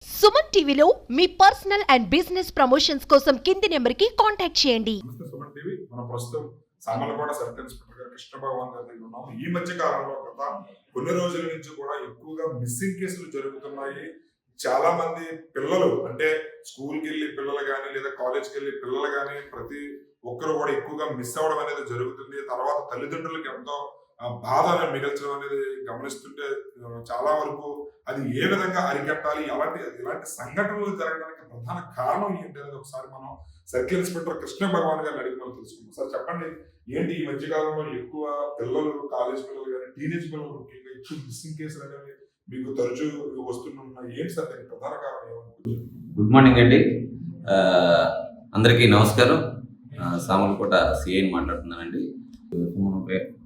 సుమన్ టీవీలో మీ personal and business promotions కోసం కింది నెంబర్కి కాంటాక్ట్ చేయండి. సుమన్ టీవీ మన ప్రస్తుతం సామర్లకోట సర్కిల్ ఇన్స్పెక్టర్ గారు కృష్ణ భగవాన్ గారి దగ్గర ఉన్నాము. ఈ మధ్య కాలంలో గత కొన్ని రోజుల నుంచి కూడా ఎక్కువగా మిస్సింగ్ కేసులు జరుగుతున్నాయి. చాలా మంది పిల్లలు అంటే స్కూల్కి వెళ్ళి పిల్లలు కానీ లేదా కాలేజ్కి వెళ్ళి పిల్లలు కానీ ప్రతి ఒక్కరు కూడా ఎక్కువగా మిస్ అవ్వడం అనేది జరుగుతుంది. తర్వాత తల్లిదండ్రులకు ఎంతో బాధ మిగల్చడం అనేది గమనిస్తుంటే చాలా వరకు అది ఏ విధంగా అరికట్టాలి, ఇలాంటి సంఘటనలు జరగడానికి ప్రధాన కారణం ఏంటి అనేది ఒకసారి మనం సర్కిల్ ఇన్స్పెక్టర్ కృష్ణ భగవాన్ గారిని అడిగి మనం తెలుసుకుందాం. సార్ చెప్పండి, ఏంటి ఈ మధ్యకాలంలో ఎక్కువ పిల్లలు, కాలేజ్ పిల్లలు కానీ టీనేజ్ పిల్లలు ముఖ్యంగా ఎక్కువ మిస్సింగ్ కేసులు అనేవి మీకు తరచూ వస్తున్నాయి? ఏంటి సార్ దానికి ప్రధాన కారణం ఏమనుకుంటుంది? గుడ్ మార్నింగ్ అండి, అందరికీ నమస్కారం. సామర్లకోట సిఐని మాట్లాడుతున్నానండి.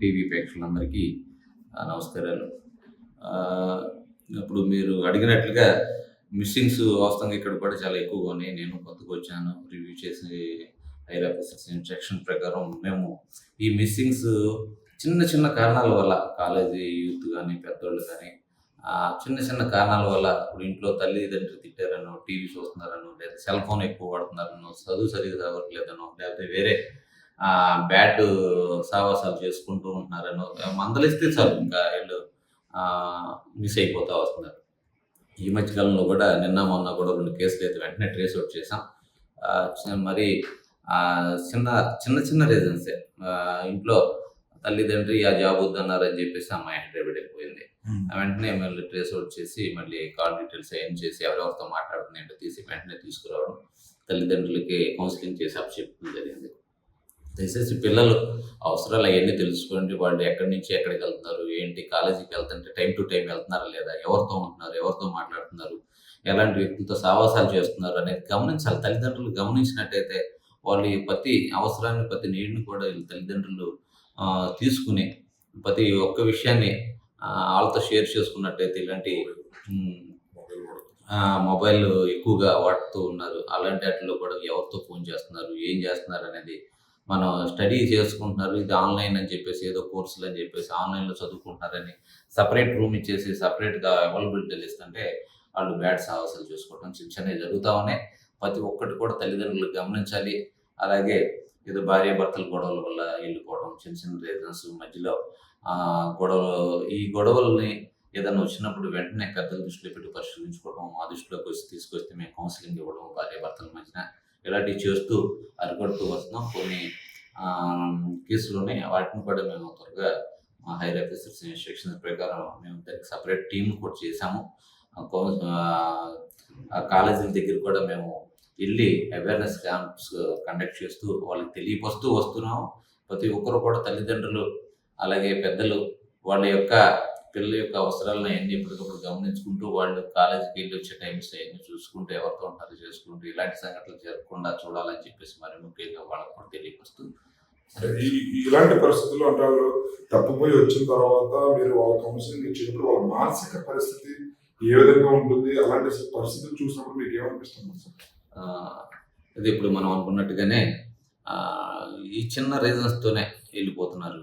టీవీ ప్రేక్షకులందరికీ నమస్కారాలు. ఇప్పుడు మీరు అడిగినట్లుగా మిస్సింగ్స్ వాస్తవంగా ఇక్కడ కూడా చాలా ఎక్కువగా ఉన్నాయి. నేను కొత్తగా వచ్చాను, రివ్యూ చేసి హైర్ ఆఫీసర్స్ ఇన్స్ట్రక్షన్ ప్రకారం మేము ఈ మిస్సింగ్స్ చిన్న చిన్న కారణాల వల్ల, కాలేజీ యూత్ కానీ పెద్దోళ్ళు కానీ చిన్న చిన్న కారణాల వల్ల, ఇప్పుడు ఇంట్లో తల్లిదండ్రులు తిట్టారనో, టీవీ చూస్తున్నారనో, లేదా సెల్ ఫోన్ ఎక్కువ వాడుతున్నారనో, చదువు సరిగ్గా చదవట్లేదనో, లేకపోతే వేరే బ్యాడ్ సావాసాలు చేసుకుంటూ ఉంటున్నారనో మందలిస్తే చాలు ఇంకా వీళ్ళు మిస్ అయిపోతూ వస్తున్నారు. ఈ మధ్యకాలంలో కూడా నిన్న మొన్న కూడా 2 కేసులు అయితే వెంటనే ట్రేస్ అవుట్ చేసాం. మరి చిన్న చిన్న చిన్న రీజన్సే, ఇంట్లో తల్లిదండ్రి ఆ జాబ్ వద్దన్నారని చెప్పేసి అమ్మాయి హైదరాబాద్ వెళ్ళిపోయింది. వెంటనే మళ్ళీ ట్రేస్ అవుట్ చేసి మళ్ళీ కాల్ డీటెయిల్స్ ఏం చేసి ఎవరెవరితో మాట్లాడుతున్నాయంటో తీసి వెంటనే తీసుకురావడం, తల్లిదండ్రులకి కౌన్సిలింగ్ చేసి అప్పచెప్పడం జరిగింది. దయచేసి పిల్లలు అవసరాలు అవన్నీ తెలుసుకోండి. వాళ్ళు ఎక్కడి నుంచి ఎక్కడికి వెళ్తున్నారు, ఏంటి, కాలేజీకి వెళ్తుంటే టైం టు టైం వెళ్తున్నారా లేదా, ఎవరితో ఉంటున్నారు, ఎవరితో మాట్లాడుతున్నారు, ఎలాంటి వ్యక్తులతో సావాసాలు చేస్తున్నారు అనేది గమనించాలి. తల్లిదండ్రులు గమనించినట్టయితే వాళ్ళు ప్రతి అవసరాన్ని, ప్రతి నీడిని కూడా వీళ్ళు తల్లిదండ్రులు తీసుకుని ప్రతి ఒక్క విషయాన్ని వాళ్ళతో షేర్ చేసుకున్నట్టయితే ఇలాంటి మొబైల్ ఎక్కువగా వాడుతూ ఉన్నారు. అలాంటి వాటిలో కూడా ఎవరితో ఫోన్ చేస్తున్నారు, ఏం చేస్తున్నారు అనేది మనం స్టడీ చేసుకుంటున్నారు. ఇది ఆన్లైన్ అని చెప్పేసి, ఏదో కోర్సులు అని చెప్పేసి ఆన్లైన్లో చదువుకుంటున్నారని సపరేట్ రూమ్ ఇచ్చేసి సపరేట్గా అవైలబిలిటీలు ఇస్తుంటే వాళ్ళు బ్యాడ్ సాహసాలు చేసుకోవడం చిన్న చిన్నవి జరుగుతూ ఉన్నాయి. ప్రతి ఒక్కటి కూడా తల్లిదండ్రులు గమనించాలి. అలాగే ఏదో భార్య భర్తల గొడవల వల్ల వెళ్ళిపోవడం, చిన్న చిన్న రీజన్స్ మధ్యలో ఈ గొడవల్ని ఏదైనా వచ్చినప్పుడు వెంటనే పెద్దల దృష్టిలో పెట్టి పరిశీలించుకోవడం, మా దృష్టిలోకి తీసుకొస్తే మేము కౌన్సిలింగ్ ఇవ్వడం, భార్య భర్తల మధ్యన ఇలాంటివి చేస్తూ అరికొడుతూ వస్తున్నాం. కొన్ని కేసులు ఉన్నాయి, వాటిని కూడా మేము త్వరగా హైర్ ఆఫీసర్స్ ఇన్స్ట్రక్షన్స్ ప్రకారం మేము దానికి సపరేట్ టీమ్ కూడా చేశాము. కాలేజీల దగ్గర కూడా మేము వెళ్ళి అవేర్నెస్ క్యాంప్స్ కండక్ట్ చేస్తూ వాళ్ళకి తెలియపరుస్తూ వస్తున్నాము. ప్రతి ఒక్కరు కూడా తల్లిదండ్రులు అలాగే పెద్దలు వాళ్ళ యొక్క పిల్లల యొక్క అవసరాలను అన్ని ఎప్పటికప్పుడు గమనించుకుంటూ, వాళ్ళు కాలేజీకి వెళ్ళి వచ్చే టైమ్స్ అవన్నీ చూసుకుంటూ, ఎవరితో ఉంటారో చేసుకుంటూ ఇలాంటి సంఘటనలు జరగకుండా చూడాలని చెప్పేసి మరి ముఖ్యంగా వాళ్ళకు కూడా తెలియపరుస్తూ, ఇలాంటి పరిస్థితుల్లో అంటే వాళ్ళు తప్పిపోయి వచ్చిన తర్వాత మీరు వాళ్ళ కౌన్సిలింగ్ ఇచ్చినప్పుడు వాళ్ళ మానసిక పరిస్థితి ఏ విధంగా ఉంటుంది? అలాంటి పరిస్థితులు చూసినప్పుడు మీకు ఏమనిపిస్తుంది? అది ఇప్పుడు మనం అనుకున్నట్టుగానే ఈ చిన్న రీజన్స్తోనే వెళ్ళిపోతున్నారు.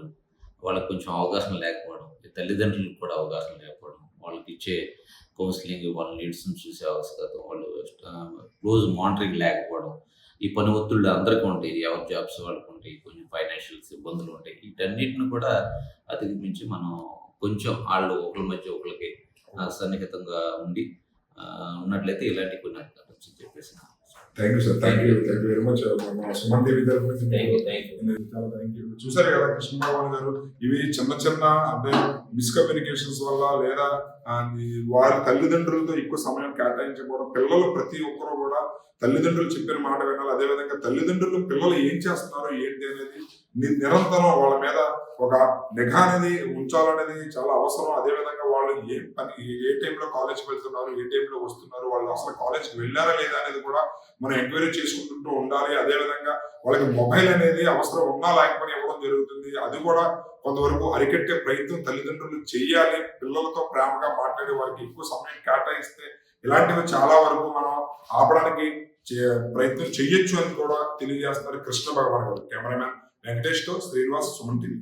వాళ్ళకి కొంచెం అవగాహన లేకపోవడం, తల్లిదండ్రులకు కూడా అవగాహన లేకపోవడం, వాళ్ళకి ఇచ్చే కౌన్సిలింగ్, వాళ్ళ నీడ్స్ని చూసే అవసరం, వాళ్ళు క్లోజ్ మానిటరింగ్ లేకపోవడం, ఈ పని ఒత్తిళ్ళు అందరికీ ఉంటాయి, ఎవరి జాబ్స్ వాళ్ళకు ఉంటాయి, కొంచెం ఫైనాన్షియల్స్ ఇబ్బందులు ఉంటాయి. వీటన్నిటిని కూడా అధిగమించి మనం కొంచెం వాళ్ళు ఒకరి మధ్య ఒకరికి సన్నిహితంగా ఉన్నట్లయితే ఇలాంటి కొన్ని వచ్చి చెప్పేసి. Thank you sir, thank you very much. Suman TV చూసారు కదా కృష్ణ భగవాన్ గారు, ఇవి చిన్న చిన్న అంటే మిస్కమ్యూనికేషన్స్ వల్ల లేదా వారి తల్లిదండ్రులతో ఎక్కువ సమయం కేటాయించకపోవడం, పిల్లలు ప్రతి ఒక్కరు కూడా తల్లిదండ్రులు చెప్పిన మాట వినాలి. అదేవిధంగా తల్లిదండ్రులు పిల్లలు ఏం చేస్తున్నారు ఏంటి అనేది నిరంతరం వాళ్ళ మీద ఒక నిఘా అనేది ఉంచాలనేది చాలా అవసరం. అదేవిధంగా వాళ్ళు ఏ టైంలో కాలేజ్కి వెళ్తున్నారు, ఏ టైంలో వస్తున్నారు, వాళ్ళు అసలు కాలేజ్కి వెళ్ళారా లేదా అనేది కూడా మనం ఎంక్వైరీ చేసుకుంటూ ఉండాలి. అదేవిధంగా వాళ్ళకి మొబైల్ అనేది అవసరం ఉన్నా లేకపోయినా ఇవ్వడం జరుగుతుంది. అది కూడా కొంతవరకు అరికట్టే ప్రయత్నం తల్లిదండ్రులు చెయ్యాలి. పిల్లలతో ప్రేమగా మాట్లాడి వారికి ఎక్కువ సమయం కేటాయిస్తే ఇలాంటివి చాలా వరకు మనం ఆపడానికి ప్రయత్నం చెయ్యొచ్చు అని కూడా తెలియజేస్తున్నారు కృష్ణ భగవాన్ గారు. కెమెరామ్యాన్ వెంకటేష్ తో శ్రీనివాస్, సుమన్ టీవీ.